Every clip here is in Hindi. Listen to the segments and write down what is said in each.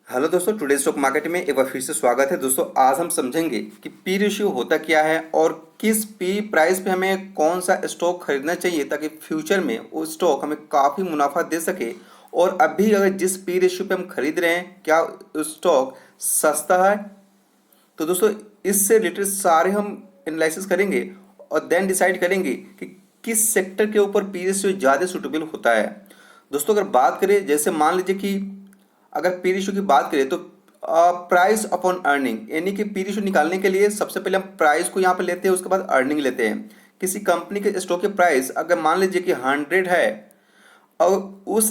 हेलो दोस्तों, टुडे स्टॉक मार्केट में एक बार फिर से स्वागत है। दोस्तों आज हम समझेंगे कि पी रेशियो होता क्या है और किस पी प्राइस पे हमें कौन सा स्टॉक खरीदना चाहिए ताकि फ्यूचर में वो स्टॉक हमें काफ़ी मुनाफा दे सके। और अभी अगर जिस पी रेशियो पे हम खरीद रहे हैं क्या स्टॉक सस्ता है। तो दोस्तों इससे रिलेटेड सारे हम एनालिसिस करेंगे और देन डिसाइड करेंगे कि किस सेक्टर के ऊपर पी रेशियो ज़्यादा सूटेबल होता है। दोस्तों अगर बात करें, जैसे मान लीजिए कि अगर पी रेशियो की बात करें तो प्राइस अपॉन अर्निंग, यानी कि पी रेशियो निकालने के लिए सबसे पहले हम प्राइस को यहाँ पे लेते हैं, उसके बाद अर्निंग लेते हैं। किसी कंपनी के स्टॉक के प्राइस अगर मान लीजिए कि 100 है और उस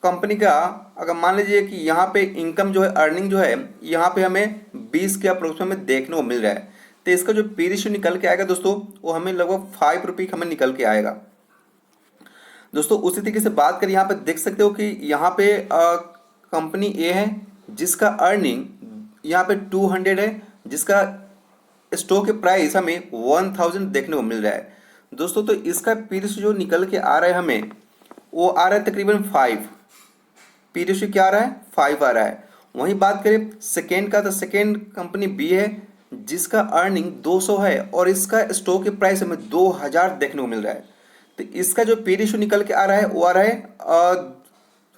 कंपनी का अगर मान लीजिए कि यहाँ पे इनकम जो है, अर्निंग जो है यहाँ पे हमें 20 के अप्रोक्स में देखने को मिल रहा है, तो इसका जो पी रेशियो निकल के आएगा दोस्तों वो हमें लगभग 5 रुपये हमें निकल के आएगा। दोस्तों उसी तरीके से बात करें, यहाँ पे देख सकते हो कि यहाँ पे कंपनी ए है जिसका अर्निंग यहाँ पे 200 है, जिसका स्टॉक के प्राइस हमें 1000 देखने को मिल रहा है। दोस्तों तो इसका पी रेशियो जो निकल के आ रहा है हमें वो आ रहा है तकरीबन 5। पी रेशियो क्या आ रहा है, 5 आ रहा है। वहीं बात करें सेकेंड का, तो सेकेंड कंपनी बी है जिसका अर्निंग 200 है और इसका स्टॉक के प्राइस हमें 2000 देखने को मिल रहा है। तो इसका जो पी रेशियो निकल के आ रहा है वो आ रहा है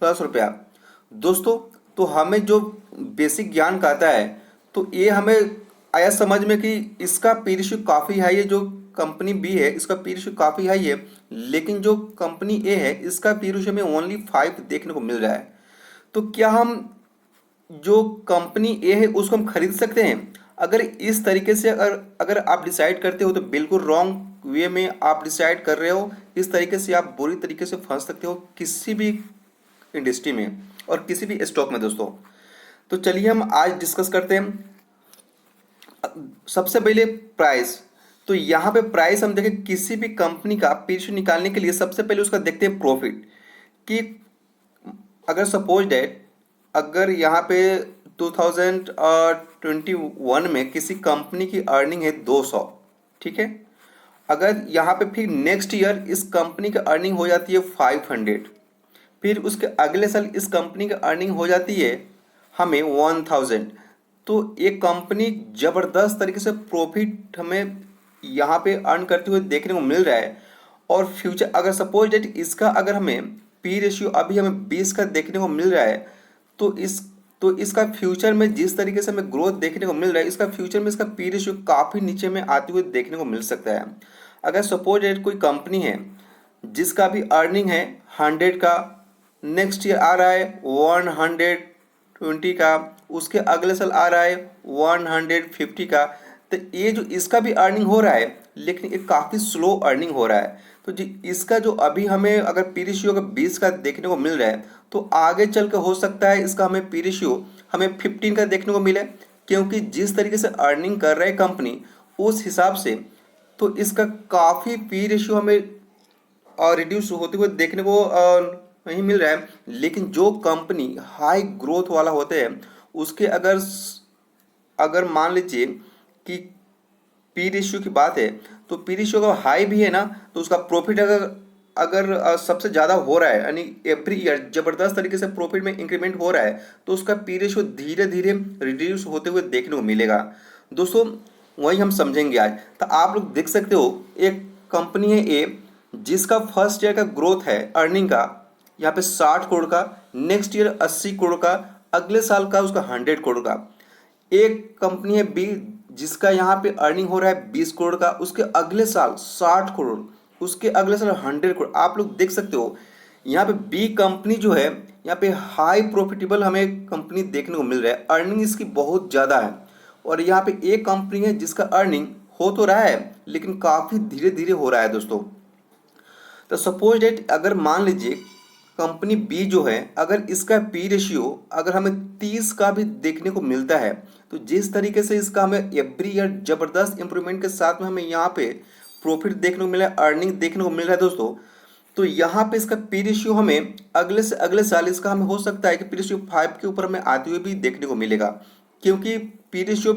10 रुपया। दोस्तों तो हमें जो बेसिक ज्ञान का आता है तो ये हमें आया समझ में कि इसका पी रेशियो काफ़ी हाई है। जो कंपनी बी है इसका पी रेशियो काफ़ी हाई है, लेकिन जो कंपनी ए है इसका पी रेशियो में ओनली 5 देखने को मिल रहा है। तो क्या हम जो कंपनी ए है उसको हम खरीद सकते हैं? अगर इस तरीके से अगर आप डिसाइड करते हो तो बिल्कुल रॉन्ग वे में आप डिसाइड कर रहे हो। इस तरीके से आप बुरी तरीके से फंस सकते हो किसी भी इंडस्ट्री में और किसी भी स्टॉक में दोस्तों। तो चलिए हम आज डिस्कस करते हैं। सबसे पहले प्राइस। तो यहाँ पे प्राइस हम देखें किसी भी कंपनी का पी रेशियो निकालने के लिए सबसे पहले उसका देखते हैं प्रॉफिट, कि अगर सपोज डेट अगर यहाँ पे 2021 में किसी कंपनी की अर्निंग है 200, ठीक है। अगर यहाँ पे फिर नेक्स्ट ईयर इस कंपनी की अर्निंग हो जाती है 500, फिर उसके अगले साल इस कंपनी की अर्निंग हो जाती है हमें 1000। तो एक कंपनी ज़बरदस्त तरीके से प्रॉफिट हमें यहाँ पे अर्न करते हुए देखने को मिल रहा है। और फ्यूचर अगर सपोज डेट इसका अगर हमें पी रेशियो अभी हमें 20 का देखने को मिल रहा है, तो इसका फ्यूचर में जिस तरीके से हमें ग्रोथ देखने को मिल रहा है, इसका फ्यूचर में इसका पी रेशियो काफ़ी नीचे में आते हुए देखने को मिल सकता है। अगर सपोज डेट कोई कंपनी है जिसका भी अर्निंग है 100 का, नेक्स्ट ईयर आ रहा है 120 का, उसके अगले साल आ रहा है 150 का, तो ये जो इसका भी अर्निंग हो रहा है लेकिन ये काफ़ी स्लो अर्निंग हो रहा है। तो जी इसका जो अभी हमें अगर पी रेशियो अगर 20 का देखने को मिल रहा है तो आगे चल के हो सकता है इसका हमें पी रेशियो हमें 15 का देखने को मिले, क्योंकि जिस तरीके से अर्निंग कर रहा है कंपनी उस हिसाब से तो इसका काफ़ी पी रेशियो हमें रिड्यूस होते हुए देखने को नहीं मिल रहा है। लेकिन जो कंपनी हाई ग्रोथ वाला होते हैं उसके अगर मान लीजिए कि पी रेशियो की बात है तो पी रेशियो अगर हाई भी है ना तो उसका प्रॉफिट अगर अगर सबसे ज़्यादा हो रहा है, यानी एवरी ईयर ज़बरदस्त तरीके से प्रॉफिट में इंक्रीमेंट हो रहा है, तो उसका पी रेशियो धीरे धीरे रिड्यूस होते हुए देखने को मिलेगा दोस्तों। वही हम समझेंगे आज। तो आप लोग देख सकते हो एक कंपनी है ए जिसका फर्स्ट ईयर का ग्रोथ है अर्निंग का यहाँ पे 60 करोड़ का, नेक्स्ट ईयर 80 करोड़ का, अगले साल का उसका 100 करोड़ का। एक कंपनी है बी जिसका यहाँ पे अर्निंग हो रहा है 20 करोड़ का, उसके अगले साल 60 करोड़, उसके अगले साल 100 करोड़। आप लोग देख सकते हो यहाँ पे बी कंपनी जो है यहाँ पे हाई प्रॉफिटेबल हमें कंपनी देखने को मिल रहा है, अर्निंग इसकी बहुत ज़्यादा है। और यहाँ पे एक कंपनी है जिसका अर्निंग हो तो रहा है लेकिन काफ़ी धीरे धीरे हो रहा है दोस्तों। तो सपोज डेट अगर मान लीजिए कंपनी बी जो है अगर इसका पी रेशियो अगर हमें 30 का भी देखने को मिलता है, तो जिस तरीके से इसका हमें एवरी ईयर ज़बरदस्त इंप्रूवमेंट के साथ में हमें यहाँ पे प्रॉफिट देखने को मिला है, अर्निंग देखने को मिल रहा है दोस्तों, तो यहाँ पे इसका पी रेशियो हमें अगले से अगले साल इसका हमें हो सकता है कि पी रेशियो 5 के ऊपर हमें आते हुए भी देखने को मिलेगा। क्योंकि पी रेशियो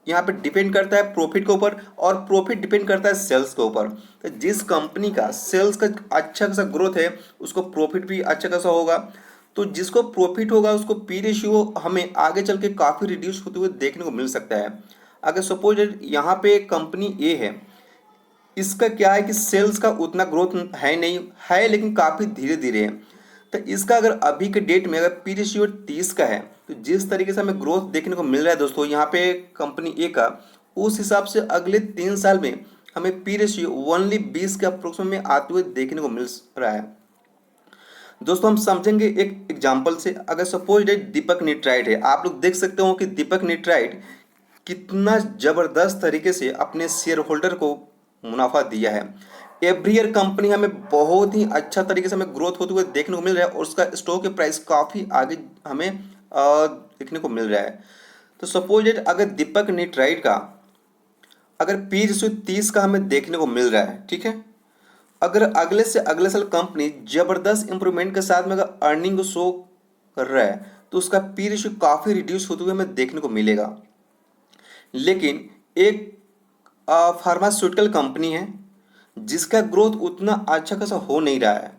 यहाँ पे डिपेंड करता है प्रॉफिट के ऊपर और प्रॉफिट डिपेंड करता है सेल्स के ऊपर। तो जिस कंपनी का सेल्स का अच्छा खासा ग्रोथ है उसको प्रॉफिट भी अच्छा खासा होगा। तो जिसको प्रॉफिट होगा उसको पी रेशियो हमें आगे चल के काफ़ी रिड्यूस होते हुए देखने को मिल सकता है। अगर सपोज यहाँ पे कंपनी ए है, इसका क्या है कि सेल्स का उतना ग्रोथ है नहीं, है लेकिन काफ़ी धीरे धीरे है। तो इसका अगर अभी के डेट में अगर पी रेशियो 30 का है, तो जिस तरीके से हमें ग्रोथ देखने को मिल रहा है दोस्तों यहाँ पे कंपनी ए का, उस हिसाब से अगले 3 साल में हमें पी रेशियो ओनली 20 के अप्रोक्सीमेट में आते हुए देखने को मिल रहा है। दोस्तों हम समझेंगे एक एग्जाम्पल से। अगर सपोज डेट दीपक नाइट्राइट है, आप लोग देख सकते हो कि दीपक नाइट्राइट कितना जबरदस्त तरीके से अपने शेयर होल्डर को मुनाफा दिया है। एवरी ईयर कंपनी हमें बहुत ही अच्छा तरीके से हमें ग्रोथ होते हुए देखने को मिल रहा है और उसका स्टॉक के प्राइस काफ़ी आगे हमें देखने को मिल रहा है। तो सपोज डेट अगर दीपक नाइट्राइट का अगर पी रेशियो 30 का हमें देखने को मिल रहा है, ठीक है, अगर अगले से अगले साल कंपनी जबरदस्त इंप्रूवमेंट के साथ में अगर अर्निंग को शो कर रहा है, तो उसका पी रेशियो काफ़ी रिड्यूस होते हुए हमें देखने को मिलेगा। लेकिन एक फार्मास्यूटिकल कंपनी है जिसका ग्रोथ उतना अच्छा खासा हो नहीं रहा है,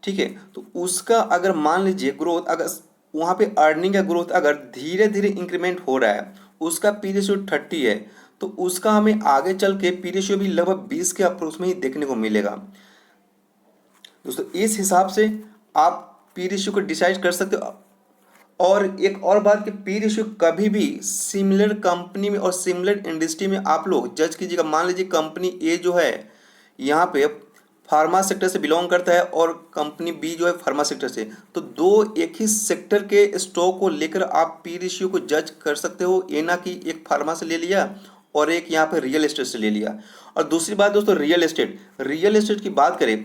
ठीक है, तो उसका अगर मान लीजिए ग्रोथ अगर वहाँ पे अर्निंग का ग्रोथ अगर धीरे धीरे इंक्रीमेंट हो रहा है, उसका पी रेशियो 30 है, तो उसका हमें आगे चल के पी रेशियो भी लगभग 20 के अप्रोच में ही देखने को मिलेगा। दोस्तों इस हिसाब से आप पी रेशियो को डिसाइड कर सकते हो। और एक और बात कि पी रेशियो कभी भी सिमिलर कंपनी में और सिमिलर इंडस्ट्री में आप लोग जज कीजिएगा। मान लीजिए कंपनी ए जो है यहाँ पे फार्मा सेक्टर से बिलोंग करता है और कंपनी बी जो है फार्मा सेक्टर से, तो दो एक ही सेक्टर के स्टॉक को लेकर आप पी रेशियो को जज कर सकते हो। ये ना कि एक फार्मा से ले लिया और एक यहाँ पे रियल एस्टेट से ले लिया। और दूसरी बात दोस्तों, रियल एस्टेट की बात करें,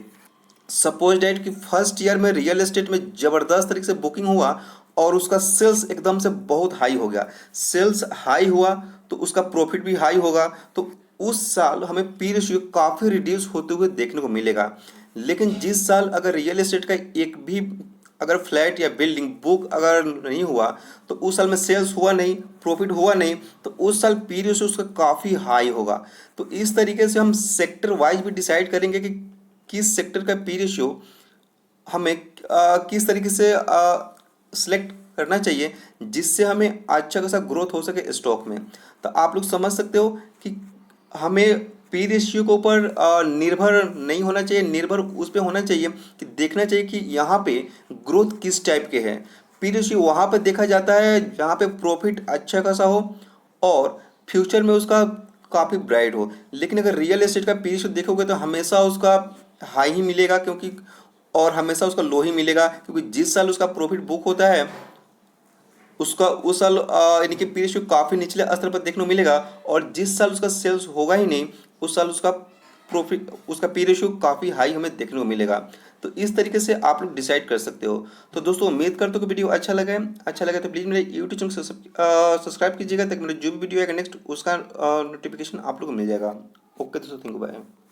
सपोज डेट कि फर्स्ट ईयर में रियल एस्टेट में ज़बरदस्त तरीके से बुकिंग हुआ और उसका सेल्स एकदम से बहुत हाई हो गया। सेल्स हाई हुआ तो उसका प्रॉफिट भी हाई होगा, तो उस साल हमें पी रेशियो काफ़ी रिड्यूस होते हुए देखने को मिलेगा। लेकिन जिस साल अगर रियल एस्टेट का एक भी अगर फ्लैट या बिल्डिंग बुक अगर नहीं हुआ, तो उस साल में सेल्स हुआ नहीं, प्रॉफिट हुआ नहीं, तो उस साल पी रेशियो उसका काफ़ी हाई होगा। तो इस तरीके से हम सेक्टर वाइज भी डिसाइड करेंगे कि किस सेक्टर का पी रेशियो हमें किस तरीके से सिलेक्ट करना चाहिए जिससे हमें अच्छा खासा ग्रोथ हो सके स्टॉक में। तो आप लोग समझ सकते हो कि हमें पी रेशियो के ऊपर निर्भर नहीं होना चाहिए, निर्भर उस पर होना चाहिए कि देखना चाहिए कि यहाँ पे ग्रोथ किस टाइप के है। पी रेशियो वहाँ पे देखा जाता है जहाँ पे प्रॉफिट अच्छा खासा हो और फ्यूचर में उसका काफ़ी ब्राइट हो। लेकिन अगर रियल एस्टेट का पी रेशियो देखोगे तो हमेशा उसका हाई ही मिलेगा, क्योंकि और हमेशा उसका लो ही मिलेगा, क्योंकि जिस साल उसका प्रॉफिट बुक होता है उसका उस साल यानी कि पी रेशियो काफ़ी निचले स्तर पर देखने को मिलेगा। और जिस साल उसका सेल्स होगा ही नहीं उस साल उसका प्रॉफिट उसका पी रेशियो काफ़ी हाई हमें देखने को मिलेगा। तो इस तरीके से आप लोग डिसाइड कर सकते हो। तो दोस्तों उम्मीद करते हो कि वीडियो अच्छा लगा तो प्लीज़ मेरे यूट्यूब चैनल सब्सक्राइब कीजिएगा ताकि मेरा जो भी वीडियो आएगा नेक्स्ट उसका नोटिफिकेशन आप लोग को मिल जाएगा। ओके दोस्तों, थैंक यू, बाय।